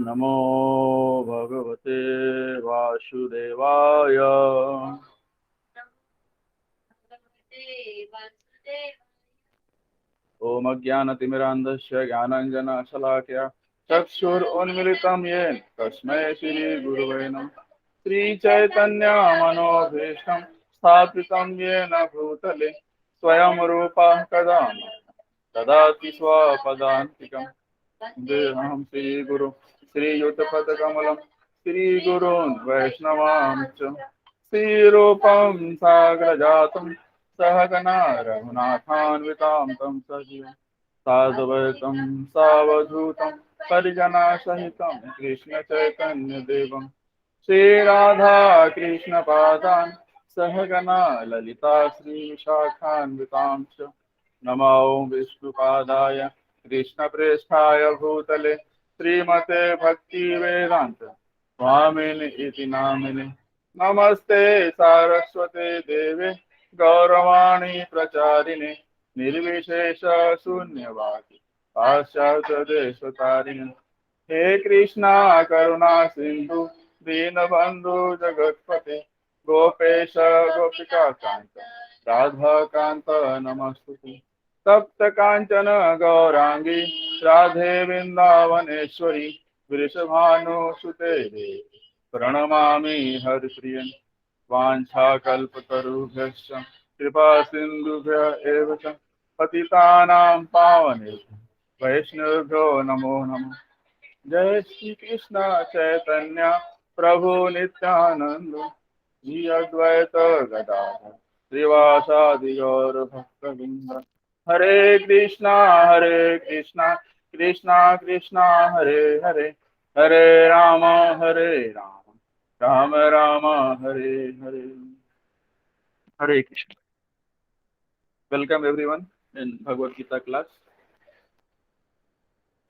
नमो भगवते वासुदेवाय। ओम अज्ञानतिमिरान्धस्य ज्ञानाञ्जनशलाकया चक्षुरुन्मिलितं येन तस्मै श्रीगुरवे नमः। श्रीचैतन्यमनोभीष्टं स्थापितं येन भूतले स्वयं रूपः कदा ददाति स्वपदान्तिकम्। देहं श्रीगुरु श्रीयुतपदकमलं श्रीगुरून् वैष्णवांश्च श्रीरूपं साग्रजातं सहगना रघुनाथान्वितां तं सजीवं साद्वैतं सावधूतं परिजनसहितं कृष्णचैतन्यदेवं श्रीराधा कृष्णपादान् सहगना ललिता श्रीशाखान्वितां च नमो विष्णुपादाय कृष्णप्रेष्ठाय भूतले श्रीमते भक्तिवेदान्त स्वामिनि इति नामिने। नमस्ते सारस्वते देवे गौरवाणी प्रचारिणे निर्विशेष शून्यवादी पाश्चात्यदेशतारिणे। हे कृष्णा करुणा सिंधु दीनबंधु जगत्पते गोपेश गोपिका कांत राधा कांत नमस्तुते। तप्त कांचन गौरांगी राधे वृंदावनेश्वरी वृषभानुसुते देवी प्रणमामि हरिप्रियं। वाञ्छाकल्पतरुभ्यश्च कृपा सिन्धुभ्य एव च पतितानां पावनेभ्यो वैष्णवेभ्यो नमो नमः। जय श्री कृष्ण चैतन्य प्रभु नित्यानंद श्री अद्वैत गदाधर श्रीवासादि गौर भक्तवृंद। हरे कृष्णा कृष्णा कृष्णा हरे हरे हरे राम राम राम हरे हरे। हरे Krishna. Welcome everyone in Bhagavad Gita class.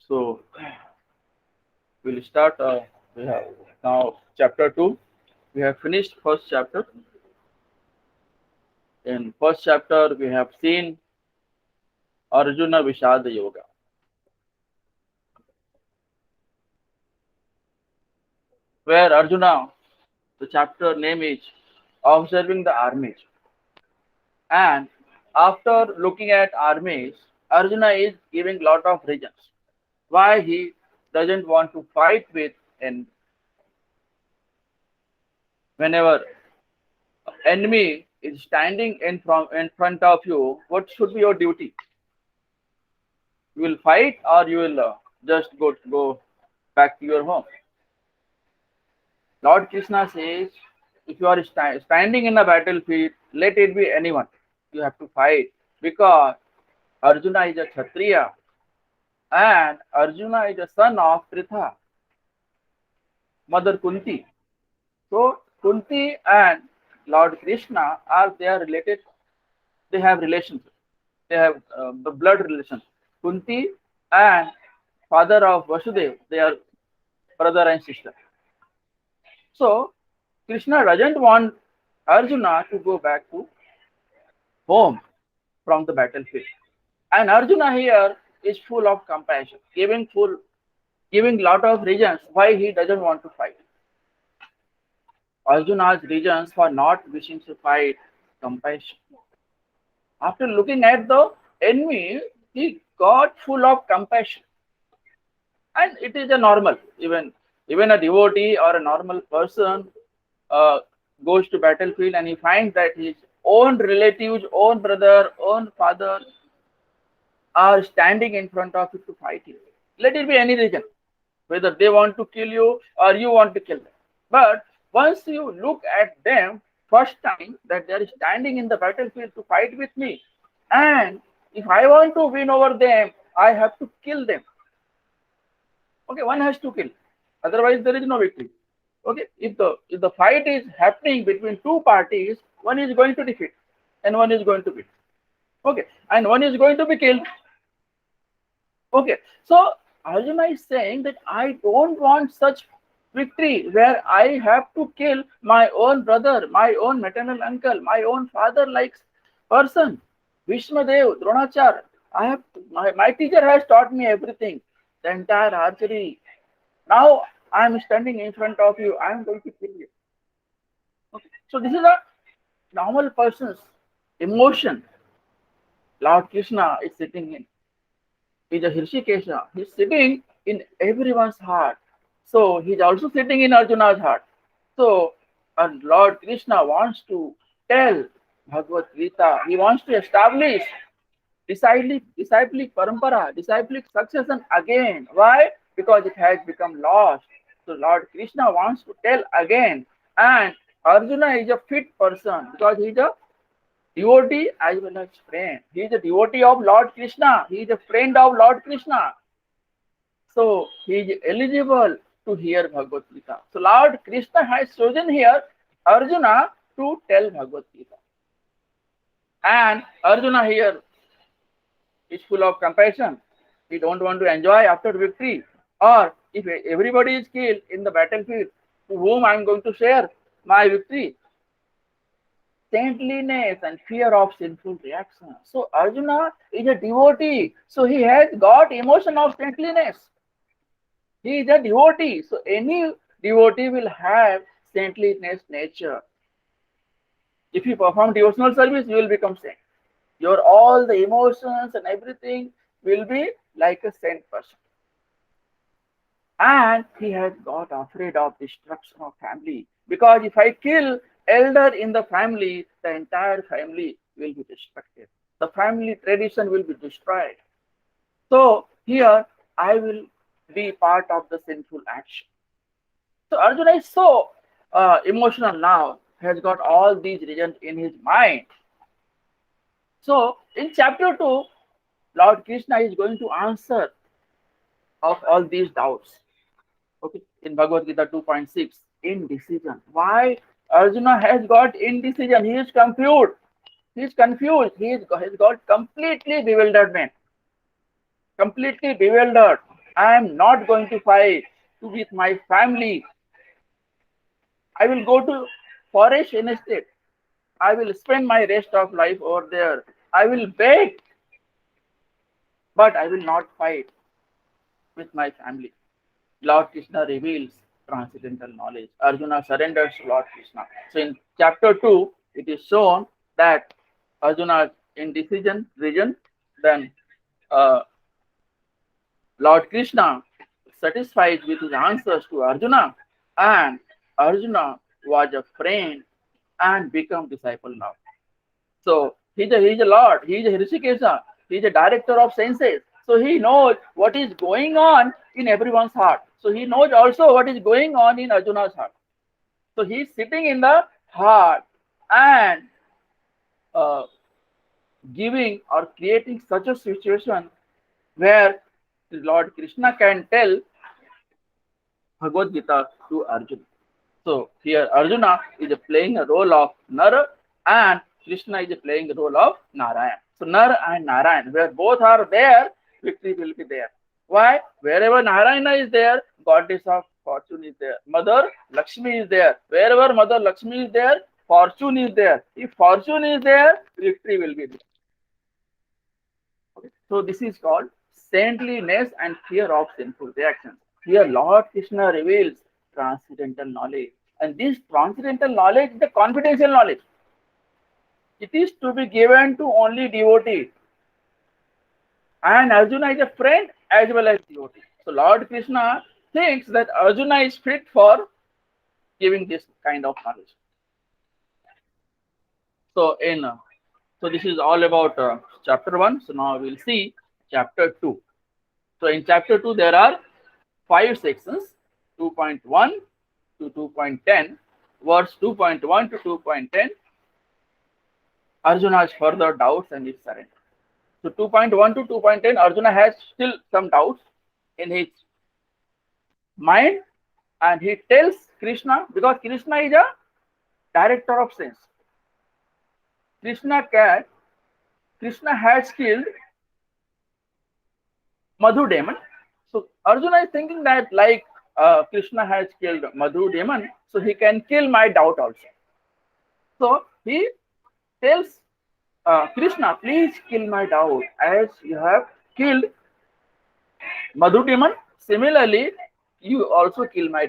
So we'll start. We have now chapter 2. We have finished first chapter. In first chapter, we have seen Arjuna Vishada Yoga, where Arjuna, the chapter name is Observing the Armies. And after looking at armies, Arjuna is giving lot of reasons why he doesn't want to fight with, and whenever enemy is standing in front of you, what should be your duty? You will fight or you will just go back to your home. Lord Krishna says, if you are standing in a battlefield, let it be anyone. You have to fight because Arjuna is a Kshatriya and Arjuna is a son of Pritha, Mother Kunti. So Kunti and Lord Krishna they are related. They have relations. They have the blood relation. Kunti and father of Vasudev, they are brother and sister. So Krishna doesn't want Arjuna to go back to home from the battlefield. And Arjuna here is full of compassion, giving lot of reasons why he doesn't want to fight. Arjuna's reasons for not wishing to fight: compassion. After looking at the enemy, he got full of compassion. And it is a normal, even a devotee or a normal person goes to battlefield and he finds that his own relatives, own brother, own father are standing in front of you to fight you. Let it be any reason, whether they want to kill you or you want to kill them. But once you look at them first time that they are standing in the battlefield to fight with me, and if I want to win over them, I have to kill them. Okay, one has to kill, otherwise there is no victory. Okay, if the fight is happening between two parties, one is going to defeat and one is going to win. Okay, and one is going to be killed. Okay, so Arjuna is saying that I don't want such victory where I have to kill my own brother, my own maternal uncle, my own father like person. Vishmadev, Dronachar, my teacher has taught me everything, the entire archery, Now I am standing in front of you. I am going to kill you. Okay. So this is a normal person's emotion. Lord Krishna is sitting in. He's a Hrishikesha. He's sitting in everyone's heart. So he's also sitting in Arjuna's heart. So and Lord Krishna wants to tell Bhagavad Gita. He wants to establish disciplic parampara, disciplic succession again. Why? Because it has become lost. So Lord Krishna wants to tell again. And Arjuna is a fit person because he is a devotee as well as friend. He is a devotee of Lord Krishna. He is a friend of Lord Krishna. So he is eligible to hear Bhagavad Gita. So Lord Krishna has chosen here Arjuna to tell Bhagavad Gita. And Arjuna here is full of compassion. He don't want to enjoy after victory. Or if everybody is killed in the battlefield, to whom I am going to share my victory? Saintliness and fear of sinful reaction. So Arjuna is a devotee. So he has got emotion of saintliness. He is a devotee. So any devotee will have saintliness nature. If you perform devotional service, you will become saint. Your all the emotions and everything will be like a saint person. And he has got afraid of destruction of family. Because if I kill elder in the family, the entire family will be destructed. The family tradition will be destroyed. So here I will be part of the sinful action. So Arjuna is so emotional now, has got all these reasons in his mind. So in chapter 2, Lord Krishna is going to answer of all these doubts. Okay, in Bhagavad Gita 2.6, indecision. Why Arjuna has got indecision? He is confused. He is confused. He's got completely bewilderment. Completely bewildered. I am not going to fight with my family. I will go to forest instead. I will spend my rest of life over there. I will beg, but I will not fight with my family. Lord Krishna reveals transcendental knowledge. Arjuna surrenders to Lord Krishna. So in chapter 2, it is shown that Arjuna's indecision region, then uh, Lord Krishna satisfied with his answers to Arjuna, and Arjuna was a friend and become disciple now. So he's a Lord, he's a Hrishikesha, he's a director of senses. So he knows what is going on in everyone's heart. So he knows also what is going on in Arjuna's heart. So he's sitting in the heart and uh, giving or creating such a situation where Lord Krishna can tell Bhagavad Gita to Arjuna. So here Arjuna is playing a role of Nara and Krishna is playing the role of Narayan. So Nar and Narayan, where both are there, victory will be there. Why? Wherever Narayana is there, goddess of fortune is there. Mother Lakshmi is there. Wherever Mother Lakshmi is there, fortune is there. If fortune is there, victory will be there. Okay. So this is called saintliness and fear of sinful reactions. Here Lord Krishna reveals transcendental knowledge. And this transcendental knowledge is the confidential knowledge. It is to be given to only devotee. And Arjuna is a friend as well as devotee. So Lord Krishna thinks that Arjuna is fit for giving this kind of knowledge. So so this is all about chapter 1. So now we will see chapter 2. So in chapter 2 there are 5 sections, 2.1 to 2.10, verse 2.1 to 2.10. Arjuna has further doubts and his surrender. So 2.1 to 2.10, Arjuna has still some doubts in his mind and he tells Krishna, because Krishna is a director of sense. Krishna has killed Madhu demon. So Arjuna is thinking that like Krishna has killed Madhu demon, so he can kill my doubt also. So he tells Krishna, please kill my doubt as you have killed Madhu demon. Similarly, you also kill my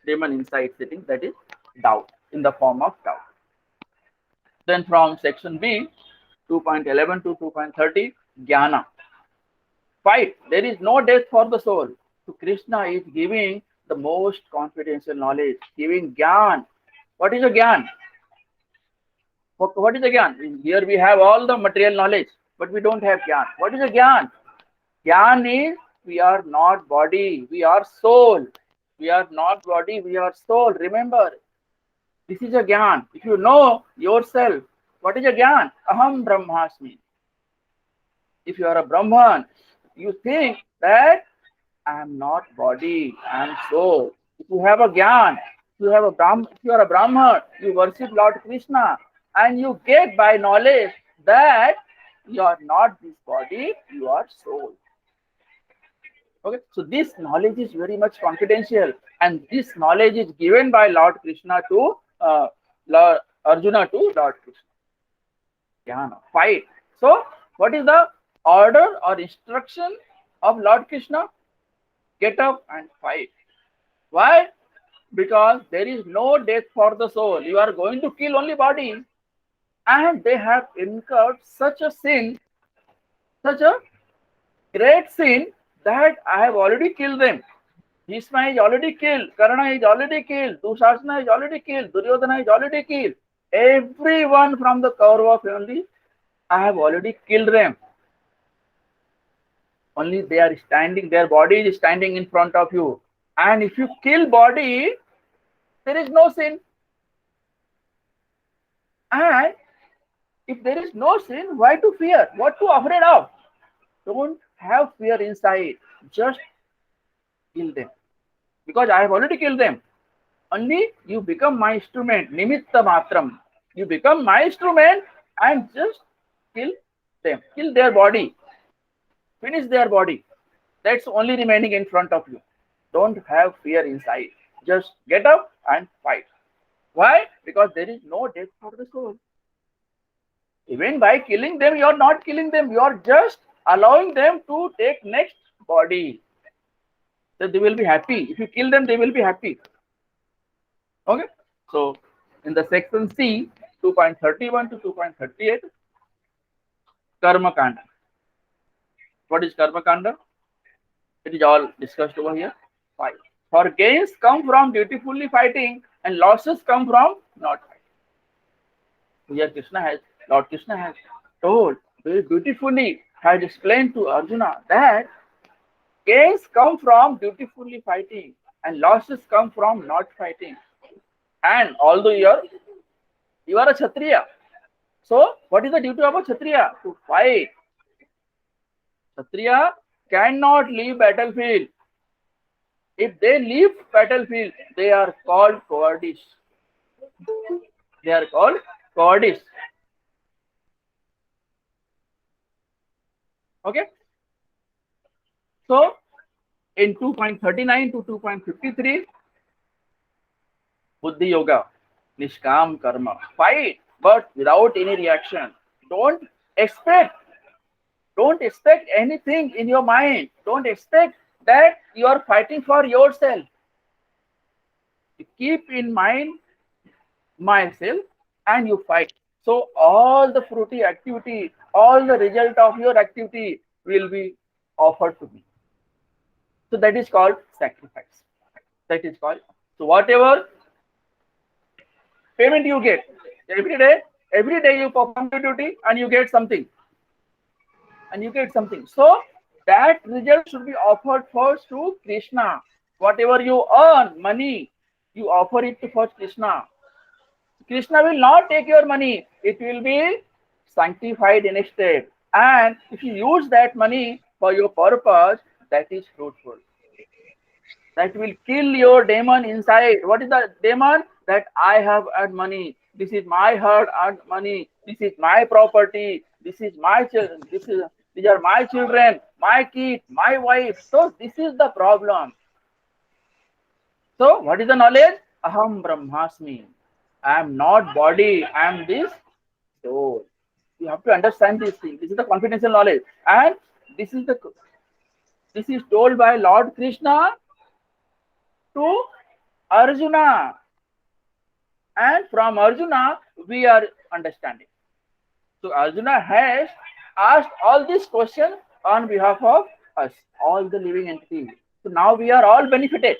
demon inside sitting, that is doubt, in the form of doubt. Then from section B, 2.11 to 2.30, Jnana. Fight. There is no death for the soul. So Krishna is giving the most confidential knowledge, giving Gyan. What is a Gyan? What is a Gyan? Here we have all the material knowledge, but we don't have Gyan. What is a Gyan? Gyan is we are not body, we are soul. We are not body, we are soul. Remember, this is a Gyan. If you know yourself, what is a Gyan? Aham Brahmasmi. If you are a Brahman, you think that I am not body, I am soul. If you have a Gyan, if you are a Brahman, you worship Lord Krishna, and you get by knowledge that you are not this body, you are soul. Okay, so this knowledge is very much confidential, and this knowledge is given by Lord Krishna to Lord Arjuna to Lord Krishna. Jnana, fight. So, what is the order or instruction of Lord Krishna? Get up and fight. Why? Because there is no death for the soul. You are going to kill only body, and they have incurred such a sin, such a great sin, that I have already killed them. Bhishma is already killed, Karna is already killed, Dushasana is already killed, Duryodhana is already killed. Everyone from the Kaurava family, I have already killed them. Only they are standing, their body is standing in front of you. And if you kill body, there is no sin. And if there is no sin, why to fear? What to afraid of? Don't have fear inside. Just kill them. Because I have already killed them. Only you become my instrument. Nimitta matram. You become my instrument and just kill them. Kill their body. Finish their body. That's only remaining in front of you. Don't have fear inside. Just get up and fight. Why? Because there is no death for the soul. Even by killing them, you are not killing them. You are just allowing them to take next body. So they will be happy. If you kill them, they will be happy. Okay. So in the section C, 2.31 to 2.38, Karma Kanda. What is Karma Kanda? It is all discussed over here. 5. For gains come from dutifully fighting, and losses come from not fighting. Here Lord Krishna has told very beautifully, has explained to Arjuna that gains come from dutifully fighting and losses come from not fighting. And although you are a Kshatriya, so what is the duty of a Kshatriya? To fight. Kshatriya cannot leave battlefield. If they leave battlefield, they are called cowardice. They are called cowardice. Okay. So in 2.39 to 2.53, Buddhi Yoga, Nishkam Karma. Fight, but without any reaction. Don't expect anything in your mind. Don't expect that you are fighting for yourself. Keep in mind myself and you fight. So all the fruity activity, all the result of your activity will be offered to me. So that is called sacrifice. That is called. So whatever payment you get every day you perform your duty and you get something. So that result should be offered first to Krishna. Whatever you earn, money, you offer it to first Krishna. Krishna will not take your money. It will be sanctified in a state. And if you use that money for your purpose, that is fruitful. That will kill your demon inside. What is the demon? That I have earned money. This is my hard-earned money. This is my property. This is my children. These are my children, my kids, my wife. So this is the problem. So what is the knowledge? Aham Brahmasmi. I am not body. I am this soul. You have to understand this thing. This is the confidential knowledge, and this is told by Lord Krishna to Arjuna, and from Arjuna we are understanding. So Arjuna has asked all these questions on behalf of us, all the living entities. So now we are all benefited.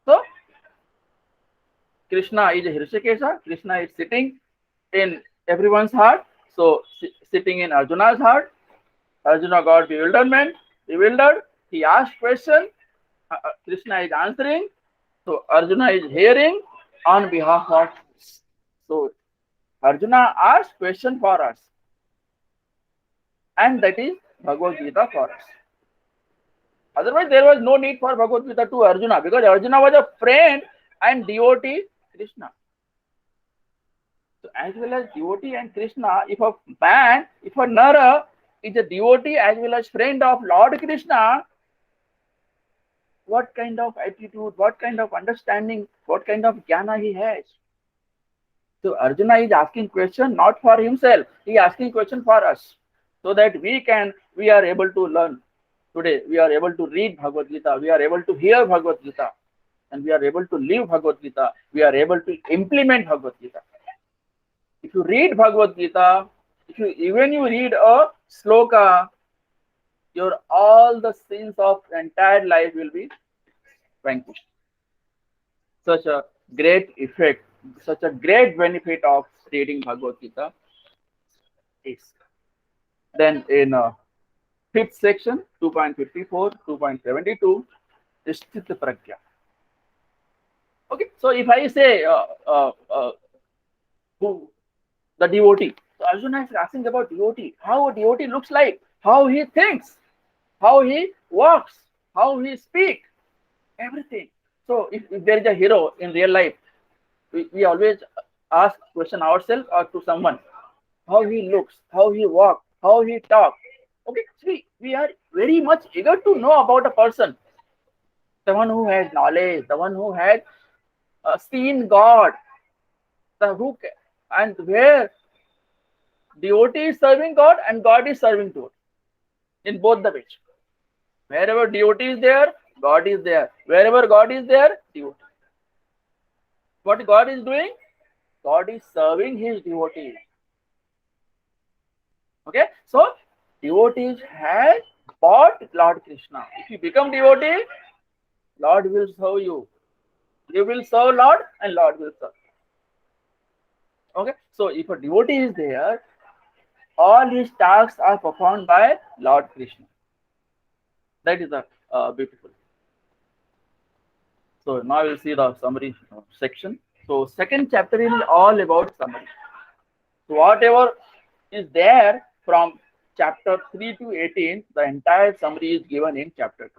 So Krishna is a Hrishikesha. Krishna is sitting in everyone's heart. So sitting in Arjuna's heart, Arjuna got bewildered. He asked question. Krishna is answering. So Arjuna is hearing on behalf of us. So Arjuna asked question for us, and that is Bhagavad Gita for us. Otherwise, there was no need for Bhagavad Gita to Arjuna, because Arjuna was a friend and devotee Krishna. So as well as devotee and Krishna, if a Nara is a devotee as well as friend of Lord Krishna, what kind of attitude, what kind of understanding, what kind of jnana he has? So Arjuna is asking question not for himself, he is asking question for us, so that we are able to learn. Today we are able to read Bhagavad Gita, we are able to hear Bhagavad Gita, and we are able to live Bhagavad Gita, we are able to implement Bhagavad Gita. If you read Bhagavad Gita, even you read a sloka, your all the sins of entire life will be vanquished. Such a great effect, such a great benefit of reading Bhagavad Gita is. Then in fifth section, 2.54, 2.72, Sthita Pragya. Okay, so if I say who the devotee, so Arjuna is asking about devotee, how a devotee looks like, how he thinks, how he walks, how he speaks, everything. So if there is a hero in real life, we always ask question ourselves or to someone, how he looks, how he walks, how he talks. Okay, so we are very much eager to know about a person, the one who has knowledge, the one who has seen God, the who and where devotee is serving God and God is serving devotee in both the ways. Wherever devotee is there, God is there. Wherever God is there, devotee. What God is doing? God is serving his devotees. Okay, so devotees have bought Lord Krishna. If you become devotee, Lord will serve you. You will serve Lord and Lord will serve. Okay, so if a devotee is there, all his tasks are performed by Lord Krishna. That is a beautiful. So now we'll see the summary section. So second chapter is all about summary. So whatever is there from chapter 3 to 18, the entire summary is given in chapter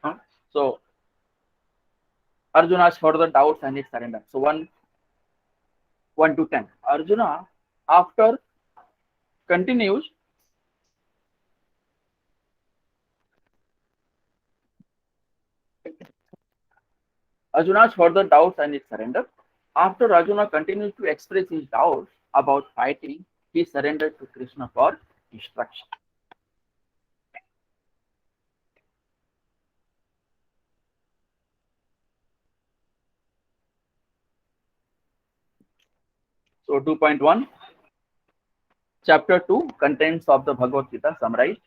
2. So Arjuna's further doubts and his surrender. So 1 to 10. Arjuna, after continues, Arjuna's further doubts and his surrender. After Arjuna continues to express his doubts about fighting, he surrendered to Krishna for instruction. So 2.1, chapter 2, contents of the Bhagavad Gita summarized.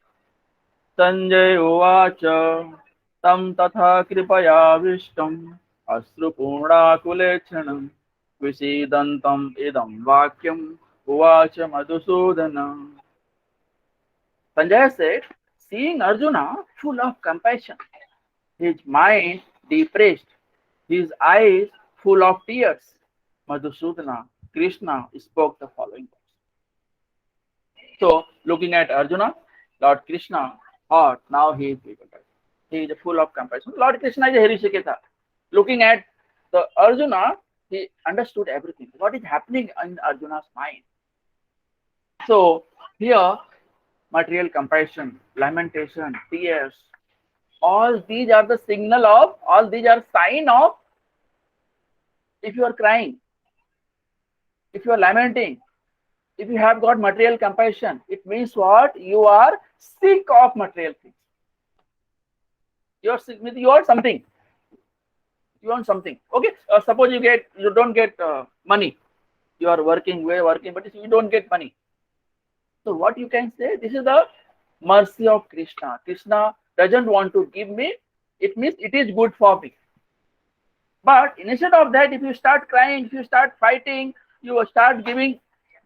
Sanjay Uvacha Tam Tatha Kripaya Vishtam Asrupundakulechanam Visidantam Idam Vakyam Uvacha Madhusudana. Sanjay said, seeing Arjuna full of compassion, his mind depressed, his eyes full of tears, Madhusudana, Krishna spoke the following words. So, looking at Arjuna, Lord Krishna thought, now he is bewildered. He is full of compassion. Lord Krishna is a Hrishikesha. Looking at the Arjuna, he understood everything. What is happening in Arjuna's mind? So, here, material compassion, lamentation, tears, all these are the signal of, all these are sign of, if you are crying, if you are lamenting, if you have got material compassion, it means what? You are sick of material things. You want something. You want something. Okay. Suppose you don't get money. You are working, we're working, but you don't get money. So what you can say? This is the mercy of Krishna. Krishna doesn't want to give me. It means it is good for me. But instead of that, if you start crying, if you start fighting, you will start giving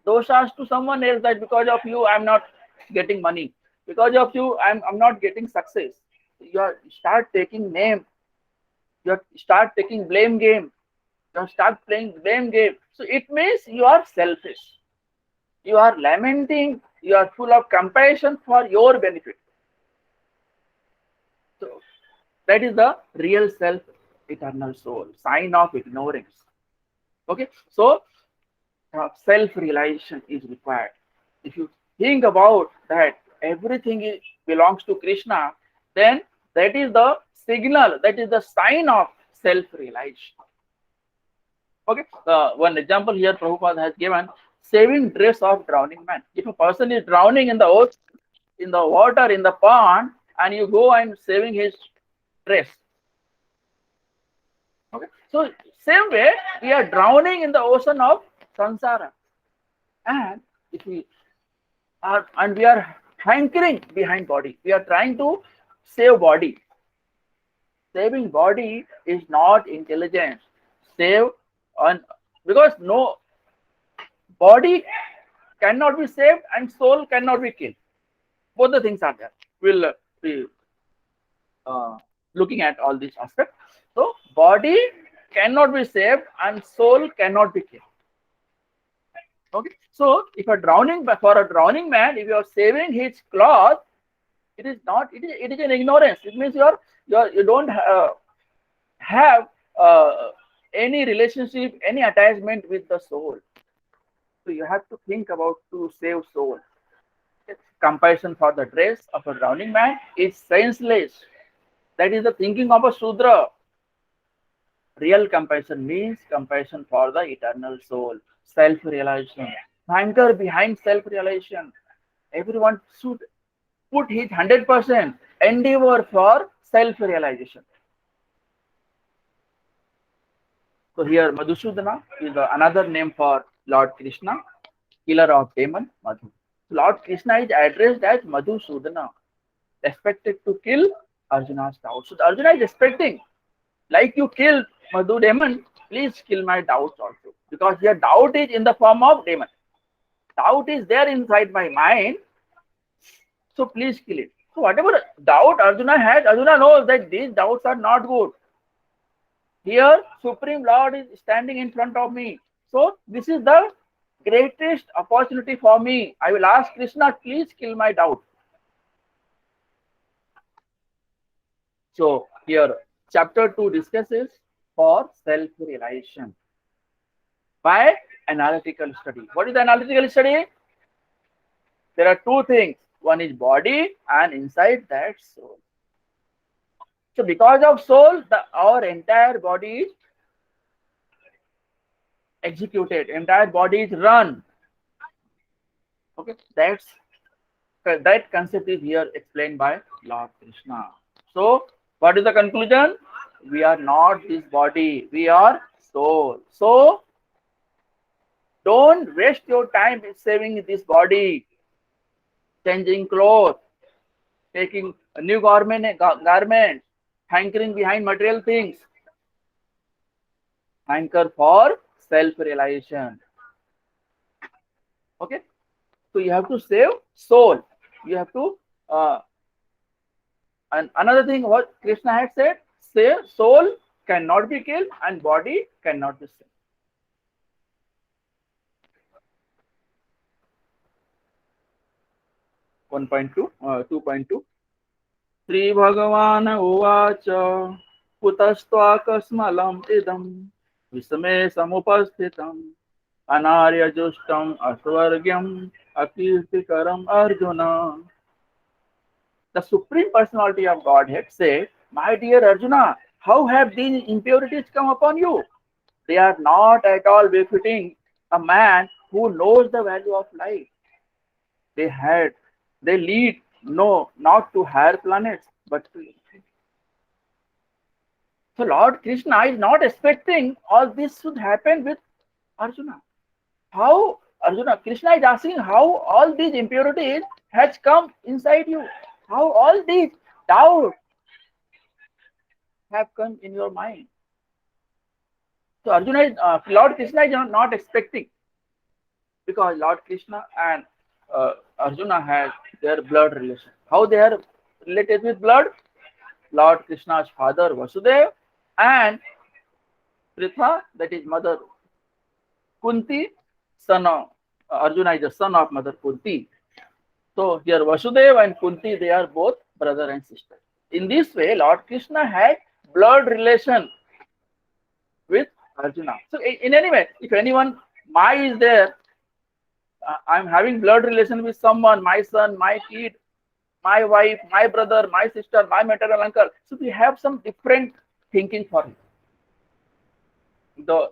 doshas to someone else that because of you, I'm not getting money. Because of you, I'm not getting success. Start taking name. You start taking blame game. You start playing blame game. So it means you are selfish. You are lamenting. You are full of compassion for your benefit. So that is the real self, eternal soul, sign of ignorance. Okay, so self-realization is required. If you think about that everything belongs to Krishna, then that is the signal, that is the sign of self-realization. Okay, one example here Prabhupada has given, saving dress of drowning man. If a person is drowning in the ocean, in the water, in the pond, and you go and saving his dress. Okay, so same way we are drowning in the ocean of samsara, and if we and we are hankering behind body, we are trying to save body. Saving body is not intelligence. Save on, because no, body cannot be saved and soul cannot be killed. Both the things are there. We'll be looking at all these aspects. So body cannot be saved and soul cannot be killed. Okay. So if a drowning, for a drowning man, if you are saving his cloth, it is not. It is an ignorance. It means you don't have any relationship, any attachment with the soul. So you have to think about to save soul. Compassion for the dress of a drowning man is senseless. That is the thinking of a Sudra. Real compassion means compassion for the eternal soul, self-realization. Anchor behind self-realization. Everyone should put his 100% endeavor for self-realization. So here Madhusudana is another name for Lord Krishna, killer of demon Madhu. Lord Krishna is addressed as Madhusudana, expected to kill Arjuna's doubt. So Arjuna is expecting, like you killed Madhu demon, please kill my doubts also. Because your doubt is in the form of demon. Doubt is there inside my mind, so please kill it. So whatever doubt Arjuna has, Arjuna knows that these doubts are not good. Here, Supreme Lord is standing in front of me. So this is the greatest opportunity for me. I will ask Krishna, please kill my doubt. So here, chapter 2 discusses for self-realization by analytical study. What is the analytical study? There are two things. One is body and inside that soul. So because of soul, our entire body is executed, entire body is run. Okay, that concept is here explained by Lord Krishna. So what is the conclusion? We are not this body, we are soul. So don't waste your time in saving this body, changing clothes, taking a new garment, hankering behind material things. Anchor for self-realization. Okay, so you have to save soul. You have to and another thing what Krishna had said, say soul cannot be killed and body cannot be saved. 1.2 2.2 Sri Bhagavan Uvacha Kutastva idam Visame samupasthitam Anarya justam asvargyam akirtikaram Arjuna. The Supreme Personality of Godhead said, my dear Arjuna, how have these impurities come upon you? They are not at all befitting a man who knows the value of life. They lead no, not to higher planets, but to infinity. So Lord Krishna is not expecting all this should happen with Arjuna. How Arjuna, Krishna is asking how all these impurities has come inside you. How all these doubts have come in your mind. So Arjuna is, Lord Krishna is not expecting, because Lord Krishna and Arjuna has their blood relation. How they are related with blood? Lord Krishna's father Vasudeva and Pritha, that is mother Kunti, son of Arjuna is the son of mother Kunti. So here Vasudeva and Kunti, they are both brother and sister. In this way, Lord Krishna had blood relation with Arjuna. So in any way, if anyone my is there, I'm having blood relation with someone, my son, my kid, my wife, my brother, my sister, my maternal uncle. So we have some different thinking for him. The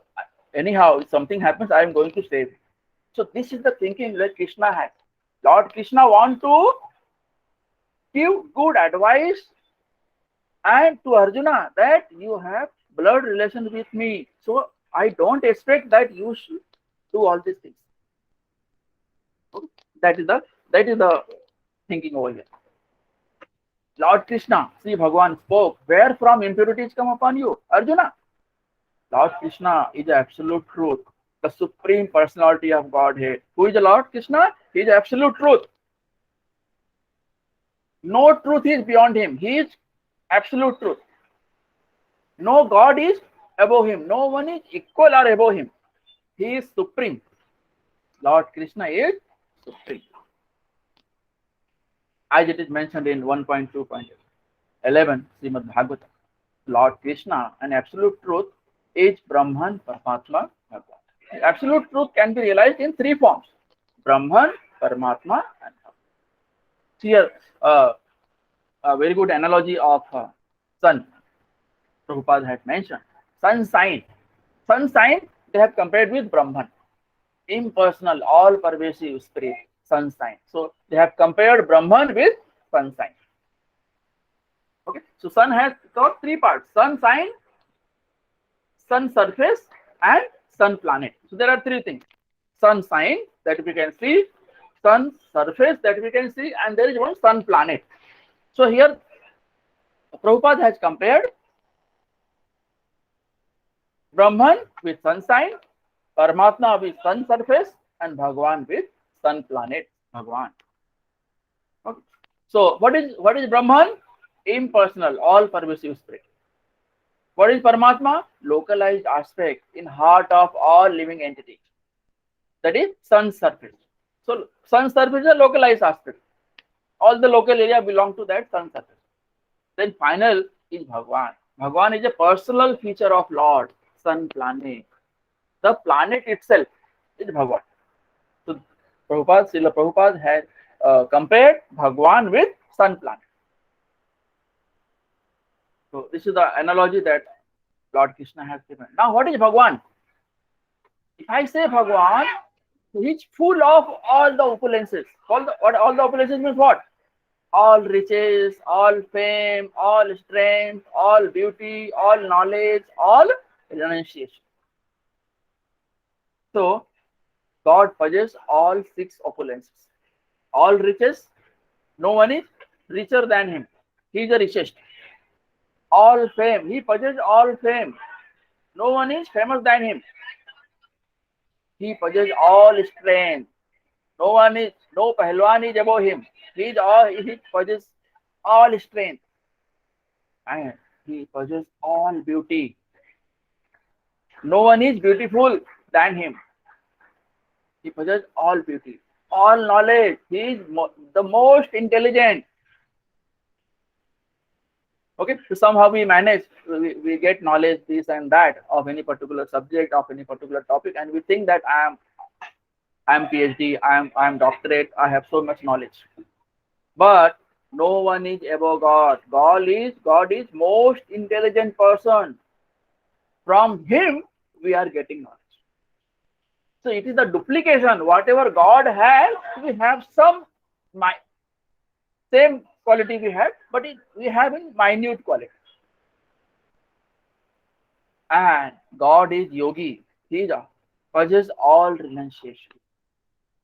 anyhow, if something happens, I am going to save him. So this is the thinking that Krishna had. Lord Krishna want to give good advice and to Arjuna that you have blood relation with me. So I don't expect that you should do all these things. Okay? That is the thinking over here. Lord Krishna, Sri Bhagavan spoke, where from impurities come upon you? Arjuna. Lord Krishna is the absolute truth, the supreme personality of Godhead. Who is the Lord Krishna? He is absolute truth. No truth is beyond him. He is absolute truth. No God is above him. No one is equal or above him. He is supreme. Lord Krishna is supreme. As it is mentioned in 1.2.11 Srimad Bhagavatam, Lord Krishna, an absolute truth, is Brahman, Paramatma, Bhagavan. Absolute truth can be realized in three forms: Brahman, Paramatma, and Bhagavan. Here, a very good analogy of sun, Prabhupada had mentioned. Sun sign. Sun sign, they have compared with Brahman. Impersonal, all-pervasive spirit, sun sign. So they have compared Brahman with sun sign. Okay, so sun has got three parts: sun sign, sun surface, and sun planet. So there are three things: sun sign that we can see, sun surface that we can see, and there is one sun planet. So here Prabhupada has compared Brahman with sun sign, Paramatma with sun surface, and Bhagavan with sun planet, Bhagavan. Okay. So what is Brahman? Impersonal, all-pervasive spirit. What is Paramatma? Localized aspect in heart of all living entities. That is sun surface. So sun surface is a localized aspect. All the local area belong to that sun surface. Then final is Bhagavan. Bhagavan is a personal feature of Lord, sun planet. The planet itself is Bhagavan. So Srila Prabhupada has compared Bhagavan with sun planet. So this is the analogy that Lord Krishna has given. Now what is Bhagavan? If I say Bhagavan, he is full of all the opulences. All the opulences means what? All riches, all fame, all strength, all beauty, all knowledge, all renunciation. So God possesses all six opulences. All riches, no one is richer than him. He is the richest. All fame, he possesses all fame. No one is famous than him. He possesses all strength. No Pahalwan is above him. He possesses all strength. And he possesses all beauty. No one is beautiful than him. He possesses all beauty, all knowledge. He is the most intelligent. Okay, so somehow we manage, we get knowledge, this and that, of any particular subject, of any particular topic, and we think that I am PhD, I am doctorate, I have so much knowledge. But no one is above God. God is most intelligent person. From him we are getting knowledge. So it is the duplication. Whatever God has, we have some same quality we have, but we have in minute quality. And God is yogi. He possesses all renunciation.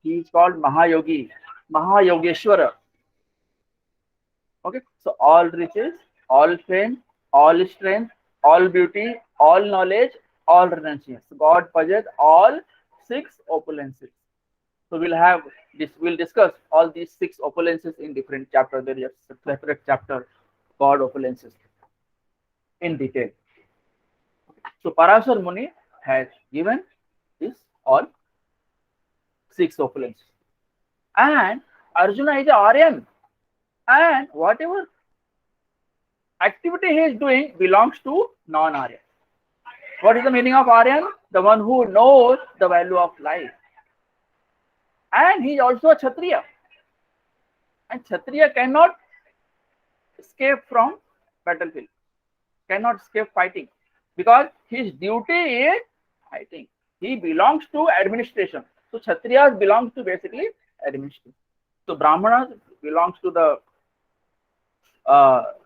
He is called Mahayogi, Mahayogeshwara. Okay, so all riches, all fame, all strength, all beauty, all knowledge, all renunciation. So God possesses all six opulences. So we'll discuss all these six opulences in different chapters. There is a separate chapter, God opulences, in detail. So Parashar Muni has given this all six opulences. And Arjuna is an Aryan. And whatever activity he is doing belongs to non-Aryan. What is the meaning of Aryan? The one who knows the value of life. And he is also a Kshatriya. And Kshatriya cannot escape from battlefield, cannot escape fighting, because his duty is fighting. He belongs to administration. So Kshatriyas belongs to basically administration. So Brahmanas belongs to the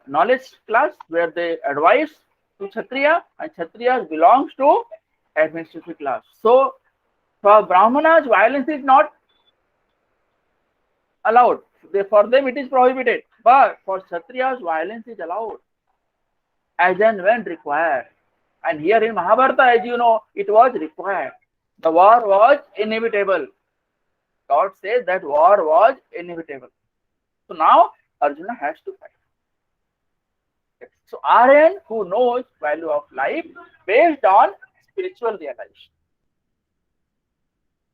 knowledge class where they advise to Kshatriya, and Kshatriyas belongs to administrative class. So for Brahmanas, violence is not allowed. For them it is prohibited. But for Kshatriyas, violence is allowed as and when required. And here in Mahabharata, as you know, it was required. The war was inevitable. God says that war was inevitable. So now Arjuna has to fight. So Aryan who knows value of life based on spiritual realization.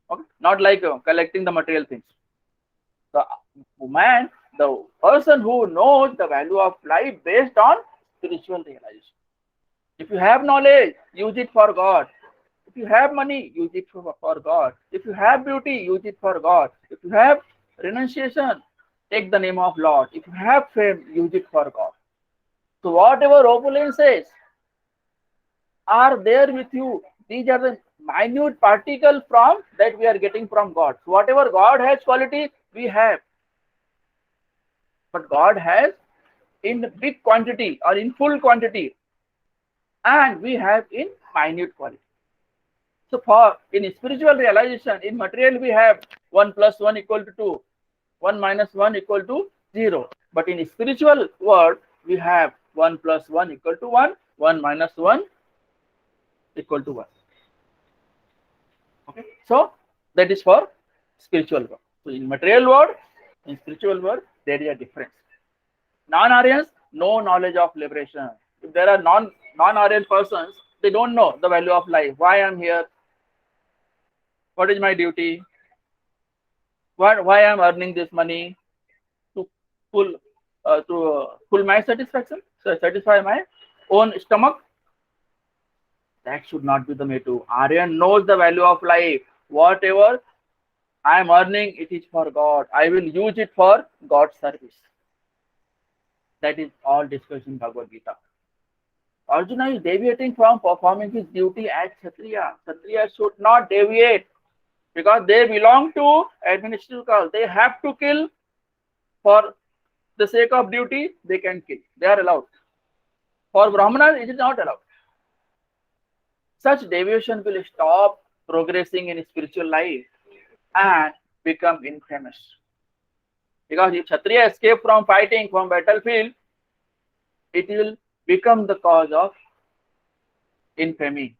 Okay? Not like collecting the material things. The person who knows the value of life based on spiritual realization. If you have knowledge, use it for God. If you have money, use it for God. If you have beauty, use it for God. If you have renunciation, take the name of Lord. If you have fame, use it for God. So whatever opulences are there with you, these are the minute particle from that we are getting from God. So whatever God has quality, we have. But God has in big quantity or in full quantity, and we have in minute quality. So for in spiritual realization, in material we have 1 plus 1 equal to 2, 1 minus 1 equal to 0. But in spiritual world, we have 1 plus 1 equal to 1, 1 minus 1 equal to 1. Okay, so that is for spiritual world. So in material world, in spiritual world, there is a difference. Non-Aryans, no knowledge of liberation. If there are non-Aryan persons, they don't know the value of life. Why I am here? What is my duty? Why I am earning this money? To full my satisfaction, so satisfy my own stomach. That should not be the motto. Aryan knows the value of life. Whatever I am earning, it is for God. I will use it for God's service. That is all discussed in Bhagavad Gita. Arjuna is deviating from performing his duty as Kshatriya. Kshatriya should not deviate because they belong to administrative class. They have to kill for the sake of duty. They can kill. They are allowed. For Brahmanas, it is not allowed. Such deviation will stop progressing in spiritual life and become infamous. Because if Kshatriya escape from fighting, from battlefield, it will become the cause of infamy.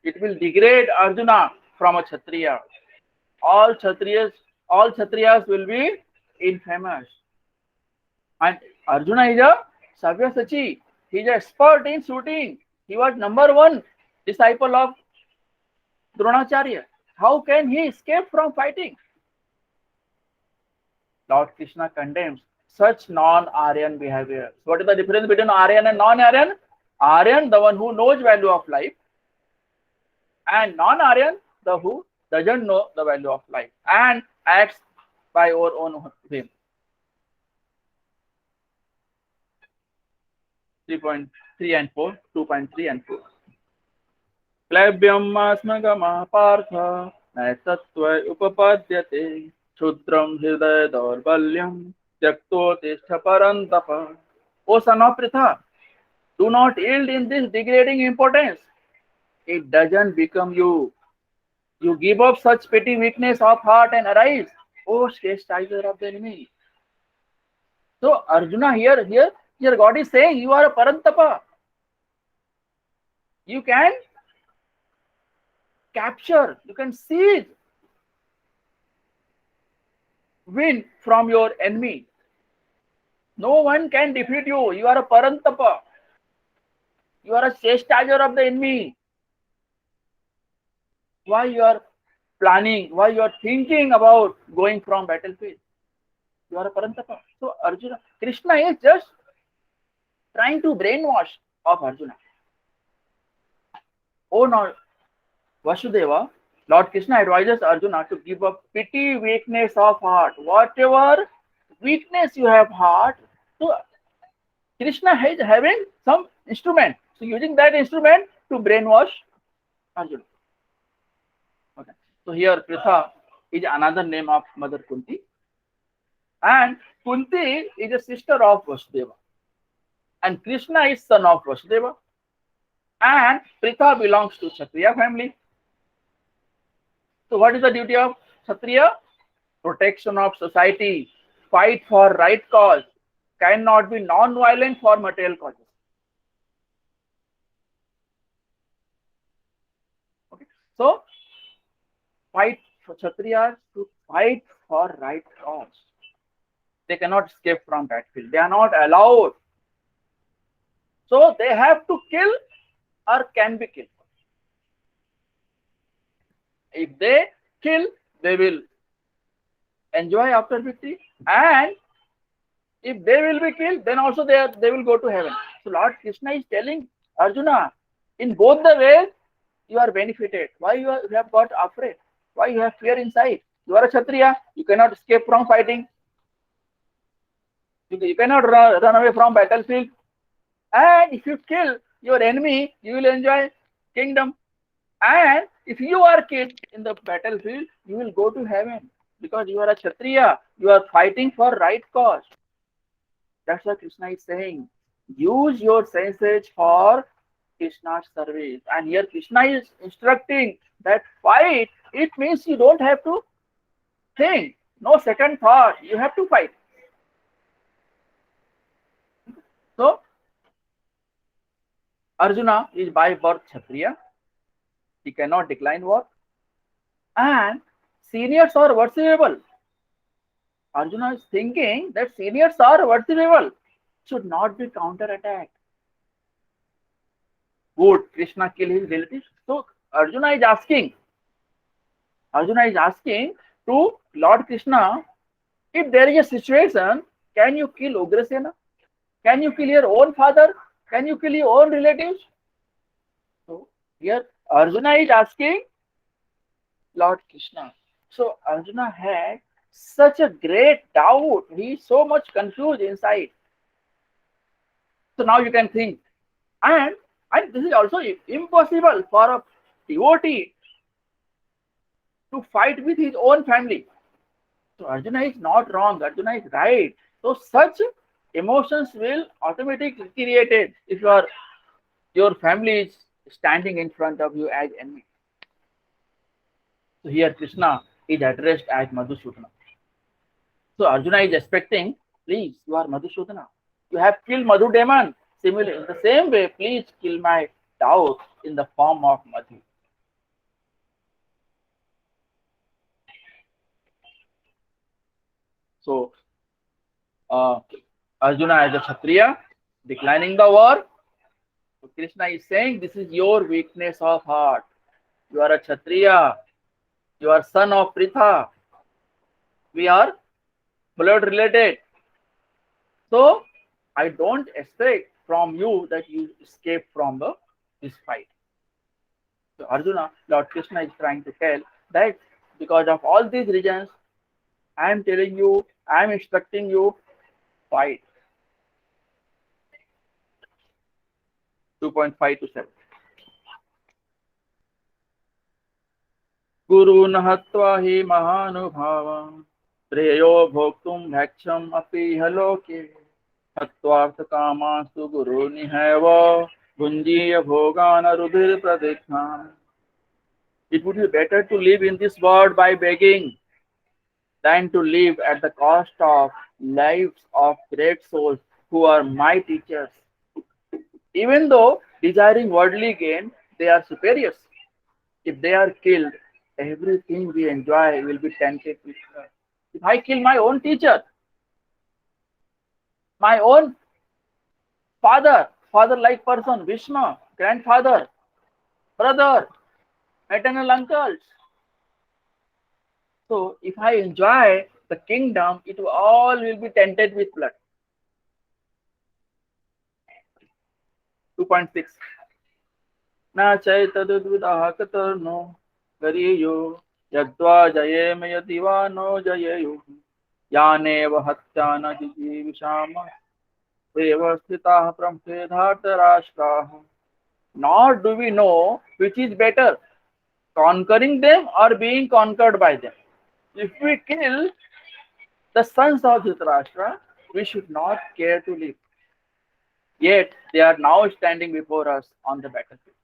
It will degrade Arjuna from a Kshatriya. All Kshatriyas will be infamous. And Arjuna is a Sabyasachi. He is an expert in shooting. He was #1 disciple of Dronacharya. How can he escape from fighting? Lord Krishna condemns such non-Aryan behavior. What is the difference between Aryan and non-Aryan? Aryan, the one who knows value of life, and non-Aryan, the who doesn't know the value of life and acts by our own whim. 3.3 and 4, 2.3 and 4. क्लैब्यम अस्मगमः Partha नैतत्त्व उपपद्यते क्षुद्रम हृदय दौर्बल्यम त्यक्तोत्तिष्ठ परन्तप. O son of Pritha, do not yield in this degrading importance. it doesn't become you. You give up such petty weakness of heart and arise, O chastiser of the enemy. So Arjuna, here God is saying you are a Parantapa. You can capture, you can seize, win from your enemy. No one can defeat you. You are a Parantapa. You are a chastiser of the enemy. Why you are planning? Why you are thinking about going from battlefield? You are a Parantapa. So Arjuna, Krishna is just trying to brainwash of Arjuna. Oh no, Vasudeva, Lord Krishna advises Arjuna to give up pity, weakness of heart. Whatever weakness you have heart, so Krishna is having some instrument. So using that instrument to brainwash Arjuna. Okay. So here Pritha is another name of Mother Kunti. And Kunti is a sister of Vasudeva. And Krishna is son of Vasudeva. And Pritha belongs to Kshatriya family. So what is the duty of Kshatriya? Protection of society, fight for right cause, cannot be non-violent for material causes. Okay. So fight for Kshatriyas to fight for right cause. They cannot escape from battlefield. They are not allowed. So they have to kill or can be killed. If they kill, they will enjoy after victory, and if they will be killed, then also they will go to heaven. So Lord Krishna is telling Arjuna, in both the ways you are benefited. Why you have got afraid? Why you have fear inside? You are a Kshatriya. You cannot escape from fighting. You cannot run away from battlefield. And if you kill your enemy, you will enjoy kingdom. And if you are killed in the battlefield, you will go to heaven. Because you are a Kshatriya. You are fighting for right cause. That's what Krishna is saying. Use your senses for Krishna's service. And here Krishna is instructing that fight, it means you don't have to think. No second thought. You have to fight. So, Arjuna is by birth Kshatriya. He cannot decline war. And seniors are worshipable. Arjuna is thinking that seniors are worshipable, should not be counter-attacked. Would Krishna kill his relatives? So Arjuna is asking to Lord Krishna, if there is a situation, can you kill Ugrasena? Can you kill your own father? Can you kill your own relatives? So here Arjuna is asking Lord Krishna. So Arjuna had such a great doubt. He is so much confused inside. So now you can think. And this is also impossible for a devotee to fight with his own family. So Arjuna is not wrong. Arjuna is right. So such emotions will automatically be created if your family is standing in front of you as enemy. So here Krishna is addressed as Madhusudana. So Arjuna is expecting, please, you are Madhusudana. You have killed Madhu demon. Similarly, in the same way, please kill my doubt in the form of Madhu. So Arjuna as a Kshatriya, declining the war. So Krishna is saying, this is your weakness of heart. You are a Kshatriya. You are son of Pritha. We are blood related. So I don't expect from you that you escape from this fight. So Arjuna, Lord Krishna is trying to tell that because of all these reasons, I am telling you, I am instructing you, fight. 2.5 to 7. Guru nahatva hi mahanubhavam preyo bhoktum bhaksham api haloke hatvartha kamasu guru nihava Bhunjiya bhogana rudhir pradekhan. It would be better to live in this world by begging than to live at the cost of lives of great souls who are my teachers. Even though desiring worldly gain, they are superiors. If they are killed, everything we enjoy will be tainted with her. If I kill my own teacher, my own father-like person, Vishnu, grandfather, brother, maternal uncles. So if I enjoy the kingdom, it all will be tainted with blood. 2.6. Na chaitadudvidah katarno gariyo yadva jayem yadiva no jayeyu yaneva hatyana jijivishama devastitah pramvedhartarashtraha. Nor do we know which is better, conquering them or being conquered by them. If we kill the sons of Dhritarashtra, we should not care to live. Yet they are now standing before us on the battlefield.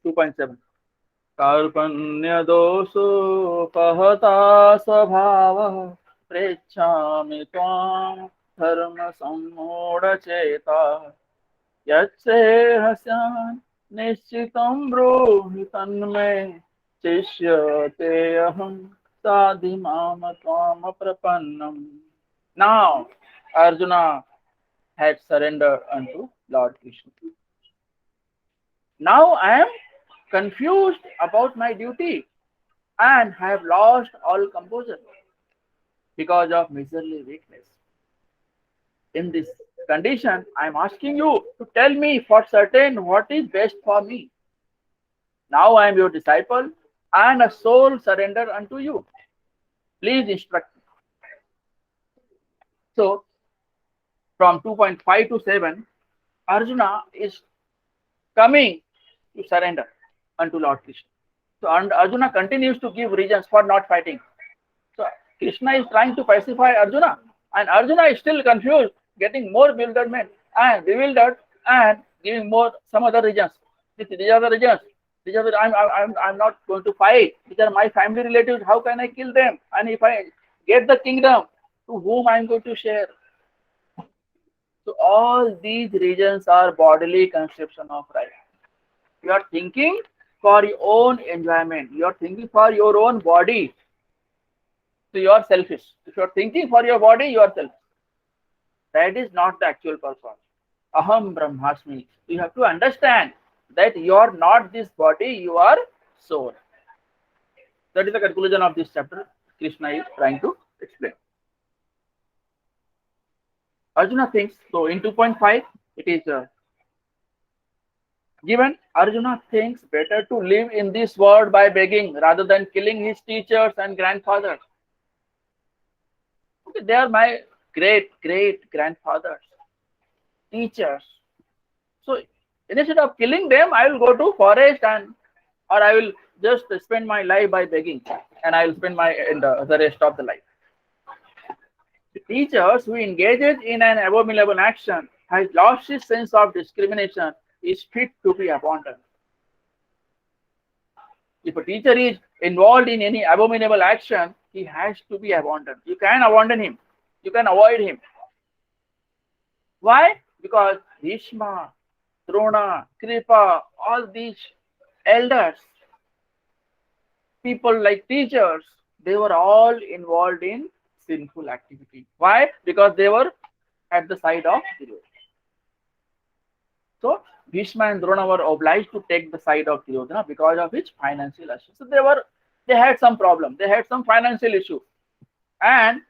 2.7. Karpanya doso pahata svabhava prechami tvam dharma sammoda cheta yache hasyan nishchitam brohi tanme chishyate aham sadhimam tvam aprapannam. Now Arjuna had surrendered unto Lord Krishna. Now I am confused about my duty and have lost all composure because of miserly weakness. In this condition, I am asking you to tell me for certain what is best for me. Now I am your disciple and a soul surrender unto you. Please instruct me. So, from 2.5 to 7, Arjuna is coming to surrender unto Lord Krishna. So, and Arjuna continues to give reasons for not fighting. So, Krishna is trying to pacify Arjuna, and Arjuna is still confused, getting more bewilderment and bewildered, and giving more some other reasons. These are the reasons. These are the, I'm not going to fight. These are my family relatives. How can I kill them? And if I get the kingdom, to whom I'm going to share? So all these reasons are bodily conception of right. You are thinking for your own enjoyment. You are thinking for your own body. So you are selfish. If you are thinking for your body, you are selfish. That is not the actual purpose. Aham Brahmasmi. You have to understand that you are not this body, you are soul. That is the conclusion of this chapter. Krishna is trying to explain. Arjuna thinks, so in 2.5, it is given Arjuna thinks better to live in this world by begging rather than killing his teachers and grandfathers. Okay, they are my great grandfathers, teachers. So instead of killing them, I will go to forest and or I will just spend my life by begging, and I will spend the rest of the life. The teachers who engages in an abominable action has lost his sense of discrimination, is fit to be abandoned. If a teacher is involved in any abominable action, he has to be abandoned. You can abandon him. You can avoid him. Why? Because Bhishma, Drona, Kripa, all these elders, people like teachers, they were all involved in sinful activity. Why? Because they were at the side of Duryodhana. So Bhishma and Drona were obliged to take the side of Duryodhana because of his financial issue. So they had some problem. They had some financial issue, and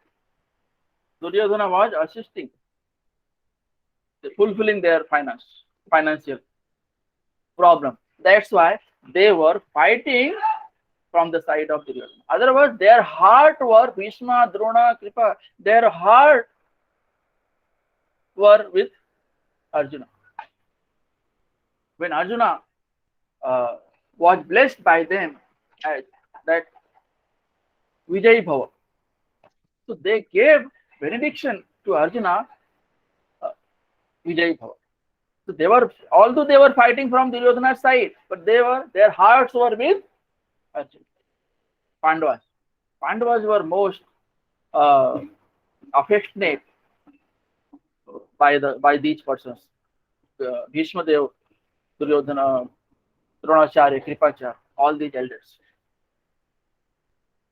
Duryodhana was assisting, fulfilling their financial problem. That's why they were fighting from the side of Duryodhana. Otherwise, their heart were Bhishma, Drona, Kripa. Their heart were with Arjuna. When Arjuna was blessed by them, that Vijay Bhava. So they gave benediction to Arjuna, Vijay Bhava. So they were, although they were fighting from Duryodhana's side, but their hearts were with Arjuna. Pandavas. Pandavas were most uh, affectionate by these persons. Bhishma Dev, Duryodhana, Dronacharya, Kripacharya, all these elders.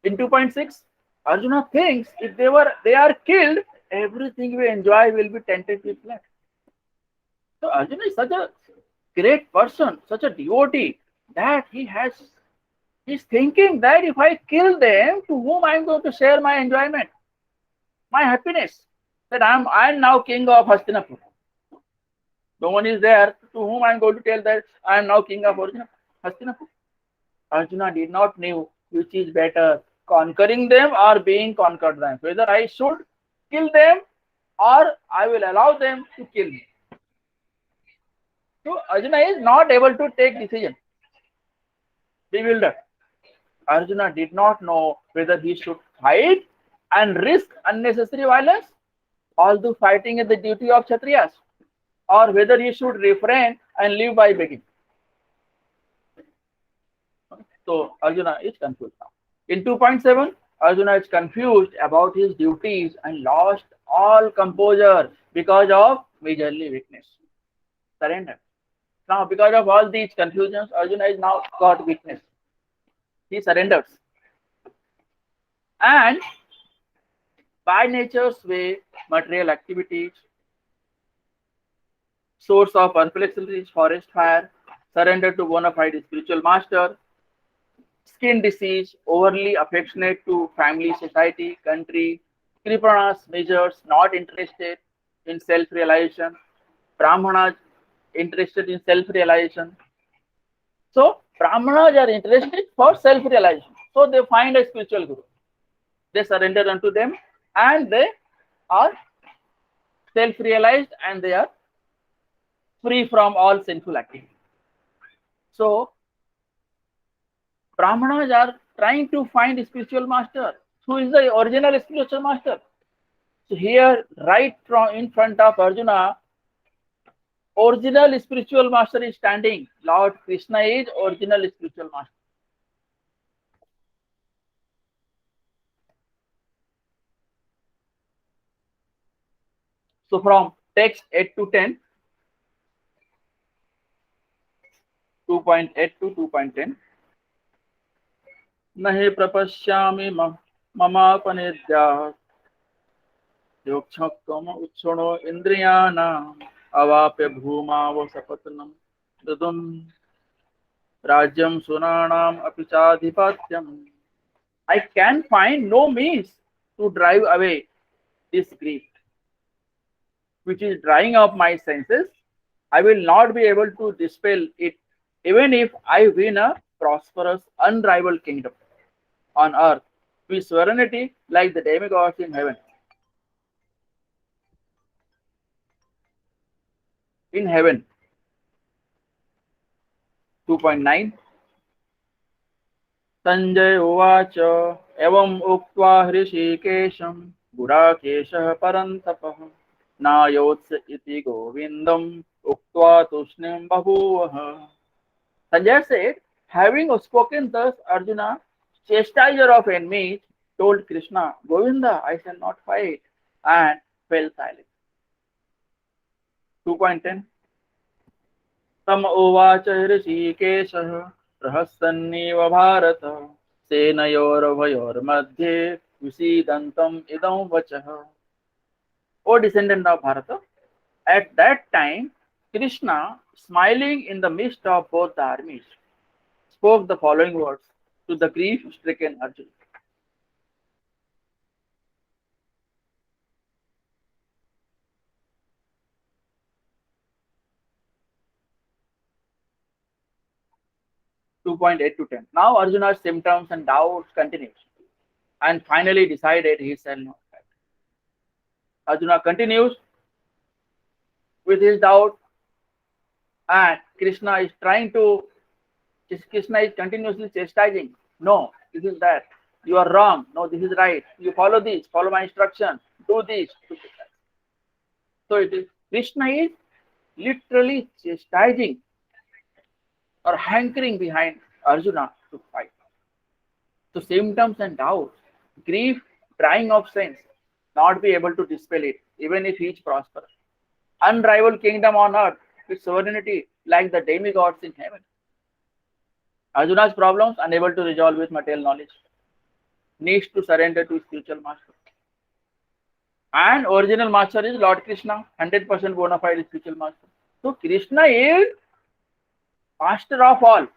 In 2.6, Arjuna thinks if they are killed, everything we enjoy will be tainted with blood. So Arjuna is such a great person, such a devotee, that he's thinking that if I kill them, to whom I am going to share my enjoyment, my happiness? That I am now king of Hastinapur. No one is there to whom I am going to tell that I am now king of Hastinapur. Arjuna did not know which is better, conquering them or being conquered them. Whether I should kill them or I will allow them to kill me. So Arjuna is not able to take decision. Bewildered. Arjuna did not know whether he should fight and risk unnecessary violence, although fighting is the duty of Kshatriyas, or whether he should refrain and live by begging. So Arjuna is confused now. In 2.7, Arjuna is confused about his duties and lost all composure because of majorly weakness. Surrender. Now, because of all these confusions, Arjuna is now got weakness. He surrenders. And by nature's way, material activities, source of perplexity is forest fire, surrender to bona-fide spiritual master, skin disease, overly affectionate to family, society, country, Kripanas, measures, not interested in self-realization, Brahmanas interested in self-realization. So Brahmanas are interested for self-realization. So they find a spiritual guru. They surrender unto them and they are self-realized and they are free from all sinful activity. So Brahmanas are trying to find a spiritual master. Who is the original spiritual master? So here, right from in front of Arjuna, original spiritual master is standing. Lord Krishna is original spiritual master. So from text 8 to 10, 2.8 to 2.10. Nahi prapashyami mamapanidya yokshakama utshono indriyana avapya bhuma vasapatanam dadum rajyam sunanam apichadhipatyam. I can find no means to drive away this grief, which is drying up my senses. I will not be able to dispel it, even if I win a prosperous, unrivaled kingdom on earth with sovereignty like the demigods in heaven. In heaven. 2.9. Sanjay Uvacha Evam Uktva Hrishikesham Gurakeshah Parantapah Nayotsa iti Govindam Uktva Tushnim Bahuvaha. Sanjay said, having spoken thus, Arjuna, chastiser of enemies, told Krishna, Govinda, I shall not fight, and fell silent. 2.10. Tam uvacha hrishikeshah rahasanneva bharata senayor bhayor madhye visidantam idam vachah. O descendant of Bharata, at that time, Krishna, smiling in the midst of both the armies, spoke the following words to the grief-stricken Arjuna. (2.8 to 10). Now Arjuna's symptoms and doubts continued, and finally decided he shall not fight. Arjuna continues with his doubt, and Krishna is continuously chastising. No, this is that. You are wrong. No, this is right. You follow this. Follow my instruction. Do this. Do that. So it is Krishna is literally chastising or hankering behind Arjuna to fight. So symptoms and doubts, grief, drying of sense, not be able to dispel it, even if he is prosperous. Unrivaled kingdom on earth with sovereignty like the demigods in heaven. Arjuna's problems unable to resolve with material knowledge, needs to surrender to spiritual master. And original master is Lord Krishna, 100% bona fide spiritual master. So Krishna is master of all.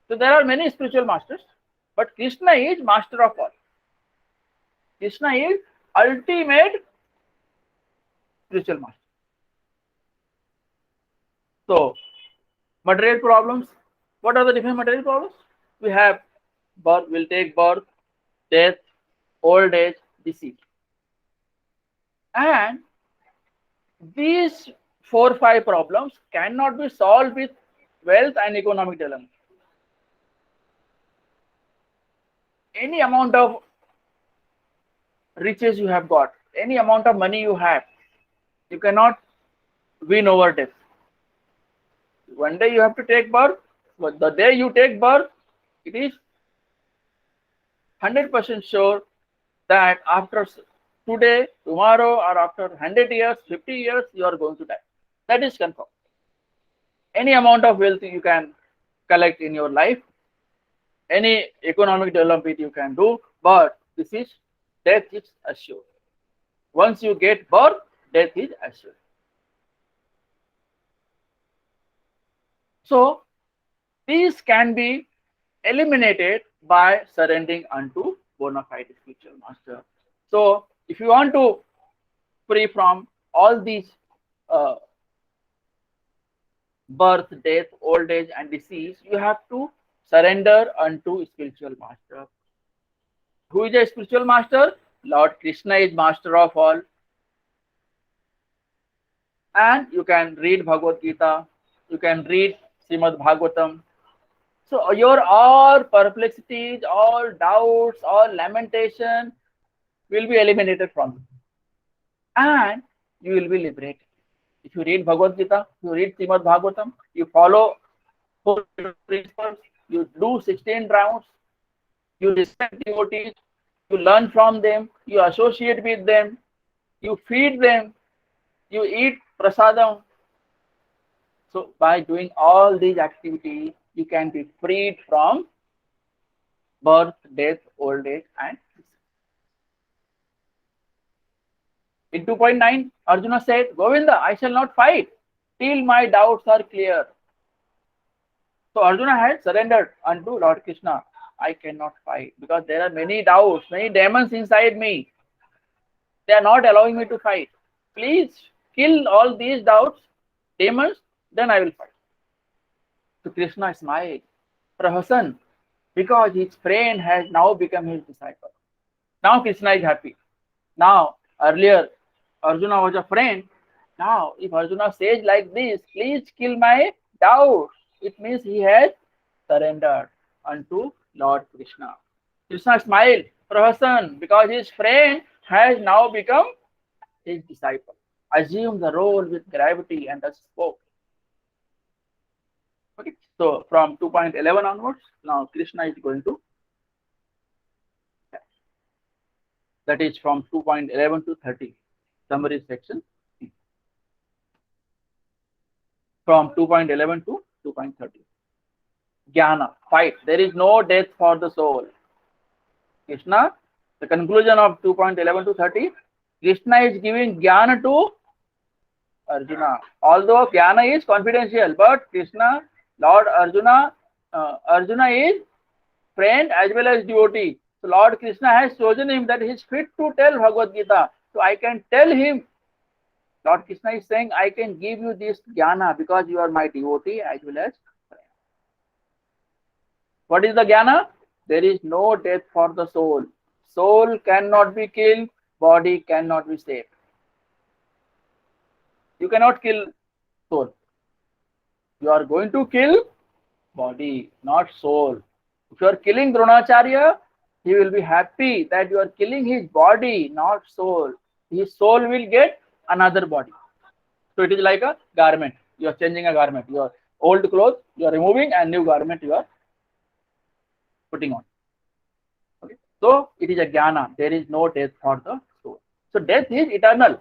So there are many spiritual masters, but Krishna is master of all. Krishna is ultimate spiritual master. So material problems. What are the different material problems? We have birth, will take birth, death, old age, disease. And these 4-5 problems cannot be solved with wealth and economic development. Any amount of riches you have got, any amount of money you have, you cannot win over death. One day you have to take birth, but the day you take birth, it is 100% sure that after today, tomorrow, or after 100 years, 50 years, you are going to die. That is confirmed. Any amount of wealth you can collect in your life, any economic development you can do, but this is death is assured. Once you get birth, death is assured. So these can be eliminated by surrendering unto bona fide spiritual master. So if you want to free from all these birth, death, old age and disease, you have to surrender unto spiritual master. Who is a spiritual master? Lord Krishna is master of all. And you can read Bhagavad Gita, you can read Srimad Bhagavatam. So your all perplexities, all doubts, all lamentation will be eliminated from you. And you will be liberated. If you read Bhagavad Gita, you read Srimad Bhagavatam, you follow 4 principles, you do 16 rounds, you respect devotees, you learn from them, you associate with them, you feed them, you eat prasadam. So by doing all these activities, you can be freed from birth, death, old age and disease. In 2.9, Arjuna said, Govinda, I shall not fight till my doubts are clear. So Arjuna had surrendered unto Lord Krishna. I cannot fight because there are many doubts, many demons inside me. They are not allowing me to fight. Please kill all these doubts, demons, then I will fight. So Krishna smiled, Prahasan, because his friend has now become his disciple. Now Krishna is happy. Now, earlier Arjuna was a friend. Now, if Arjuna says like this, please kill my doubts, it means he has surrendered unto Lord Krishna. Krishna smiled, Prahasan, because his friend has now become his disciple. Assume the role with gravity and thus spoke. Okay, so from 2.11 onwards, now Krishna is going to, that is from 2.11 to 30, summary section. From 2.11 to 2.30. Jnana, fight. There is no death for the soul. Krishna, the conclusion of 2.11 to 30, Krishna is giving jnana to Arjuna. Although jnana is confidential, but Krishna, Lord Arjuna, Arjuna is friend as well as devotee. So Lord Krishna has chosen him that he is fit to tell Bhagavad Gita. So I can tell him. Lord Krishna is saying, I can give you this jnana because you are my devotee as well as friend. What is the jnana? There is no death for the soul. Soul cannot be killed, body cannot be saved. You cannot kill soul. You are going to kill body, not soul. If you are killing Dronacharya, he will be happy that you are killing his body, not soul. His soul will get another body. So it is like a garment. You are changing a garment. Your old clothes you are removing and new garment you are putting on. Okay. So it is a jnana. There is no death for the soul. So death is eternal.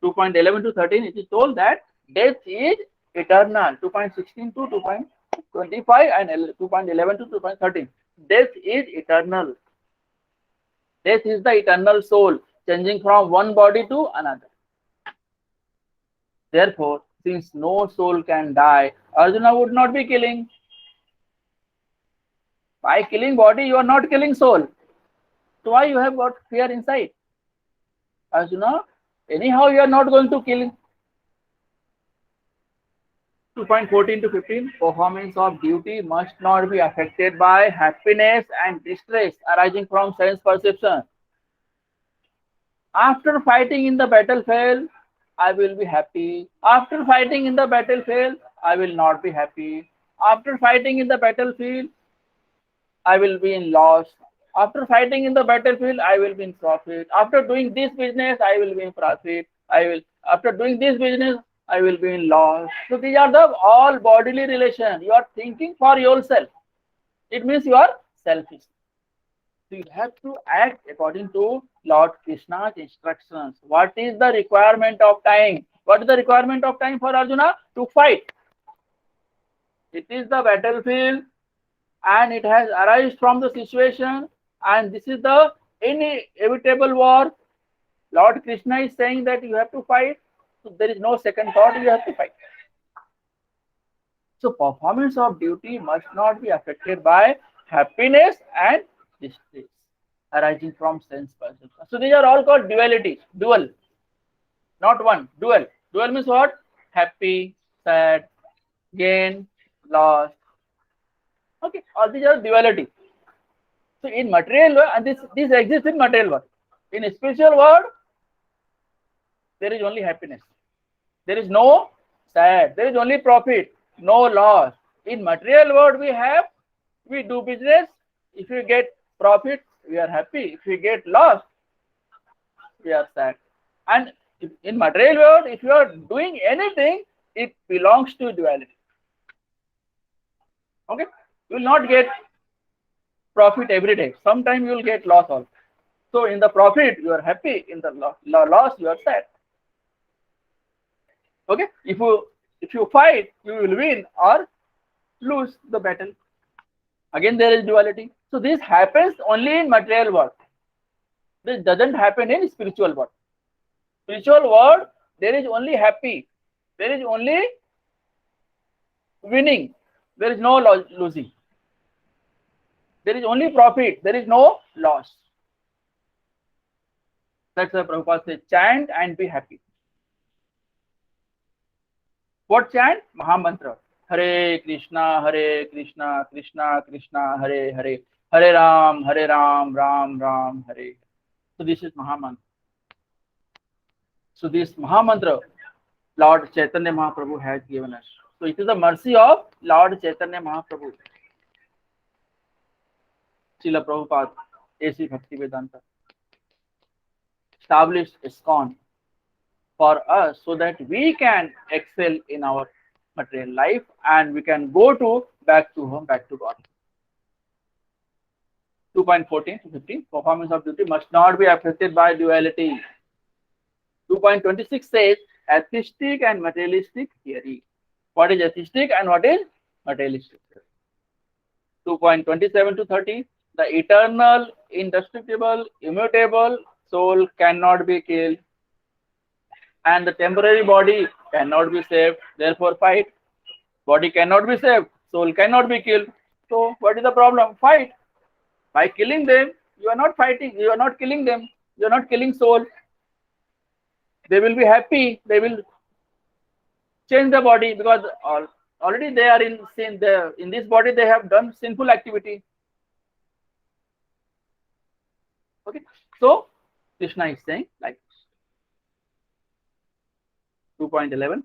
2.11 to 13 it is told that death is eternal. 2.16 to 2.25 and 2.11 to 2.13. Death is eternal. Death is the eternal soul changing from one body to another. Therefore, since no soul can die, Arjuna would not be killing. By killing body, you are not killing soul. So why you have got fear inside? Arjuna, anyhow you are not going to kill. 2.14 to 15, performance of duty must not be affected by happiness and distress arising from sense perception. After fighting in the battlefield, I will be happy. After fighting in the battlefield, I will not be happy. After fighting in the battlefield, I will be in loss. After fighting in the battlefield, I will be in profit. After doing this business, I will be in profit. After doing this business, I will be in loss. So these are the all bodily relation. You are thinking for yourself. It means you are selfish. So you have to act according to Lord Krishna's instructions. What is the requirement of time? What is the requirement of time for Arjuna? To fight. It is the battlefield and it has arisen from the situation and this is the inevitable war. Lord Krishna is saying that you have to fight. So there is no second thought, you have to fight. So performance of duty must not be affected by happiness and distress arising from sense perception. So these are all called dualities. Dual. Not one. Dual. Dual means what? Happy, sad, gain, loss. Okay. All these are duality. So in material world, and this exists in material world. In spiritual world, there is only happiness. There is no sad. There is only profit, no loss. In material world, we do business. If we get profit, we are happy. If we get loss, we are sad. And in material world, if you are doing anything, it belongs to duality. Okay, you will not get profit every day. Sometimes you will get loss also. So in the profit, you are happy. In the loss, you are sad. Okay, if you fight, you will win or lose the battle. Again, there is duality. So this happens only in material world. This doesn't happen in spiritual world. Spiritual world, there is only happy. There is only winning. There is no losing. There is only profit. There is no loss. That's why Prabhupada says, chant and be happy. What chant? Mahamantra. Hare Krishna, Krishna Krishna, Hare Hare, Hare Ram, Ram Ram, Hare. So this is Mahamantra. So this Mahamantra, Lord Chaitanya Mahaprabhu has given us. So it is the mercy of Lord Chaitanya Mahaprabhu. Srila Prabhupada, A.C. Bhaktivedanta, established ISKCON for us so that we can excel in our material life and we can go to back to home, back to God. 2.14 to 15, performance of duty must not be affected by duality. 2.26 says atheistic and materialistic theory. What is atheistic and what is materialistic theory? 2.27 to 30, the eternal, indestructible, immutable soul cannot be killed and the temporary body cannot be saved. Therefore fight. Body cannot be saved, soul cannot be killed. So what is the problem? Fight. By killing them, you are not fighting, you are not killing them, you are not killing soul. They will be happy, they will change the body because already they are in sin. In this body they have done sinful activity. Okay, so Krishna is saying like 2.11.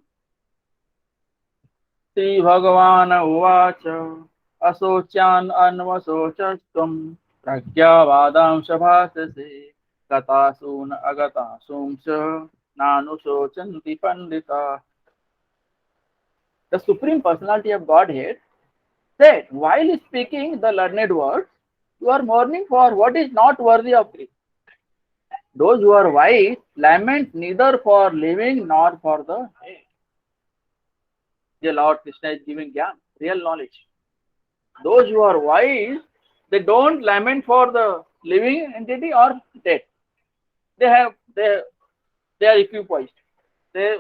Sri Bhagavana Uvacha Asocyan Anvasochatvam Pragyavadam Shabhasase Gatasuna Agatasumsa Nanu Shochanti Pandita. The Supreme Personality of Godhead said, while speaking the learned words, you are mourning for what is not worthy of grief. Those who are wise lament neither for living nor for the dead. The Lord Krishna is giving Gyan, real knowledge. Those who are wise, they don't lament for the living entity or dead. They have they are equipoised. They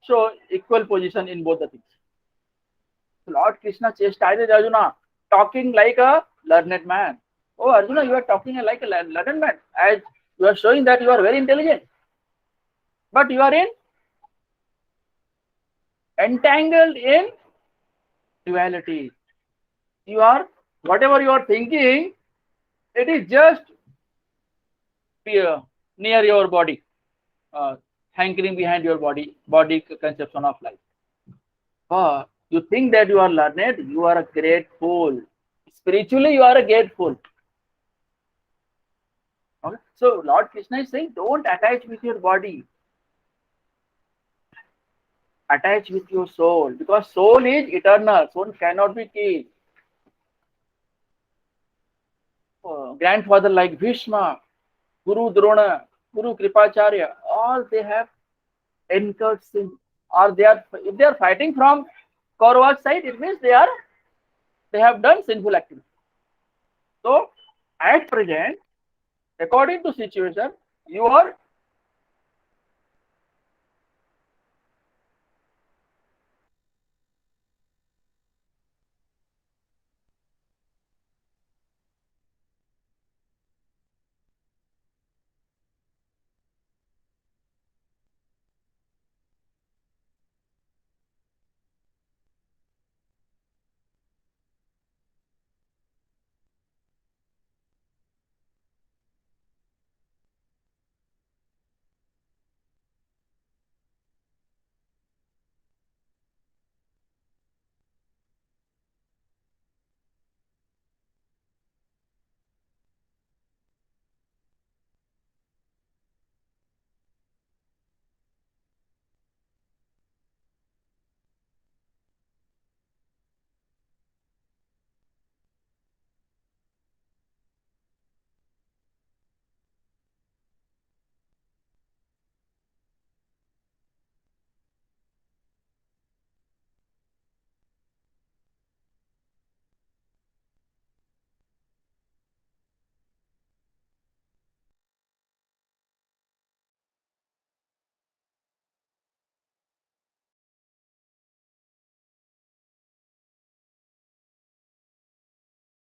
show equal position in both the things. Lord Krishna chastises Arjuna, talking like a learned man. Oh Arjuna, you are talking like a learned man, as you are showing that you are very intelligent, but you are entangled in duality. You are whatever you are thinking, it is just near your body, hankering behind your body conception of life. You think that you are learned, you are a great fool. Spiritually, you are a great fool. Okay? So Lord Krishna is saying, don't attach with your body. Attach with your soul, because soul is eternal. Soul cannot be killed. Grandfather like Bhishma, Guru Drona, Guru Kripacharya, all they have incurred sin. Or they are, if they are fighting from Kaurava's side, it means they have done sinful activity. So at present, according to situation, you are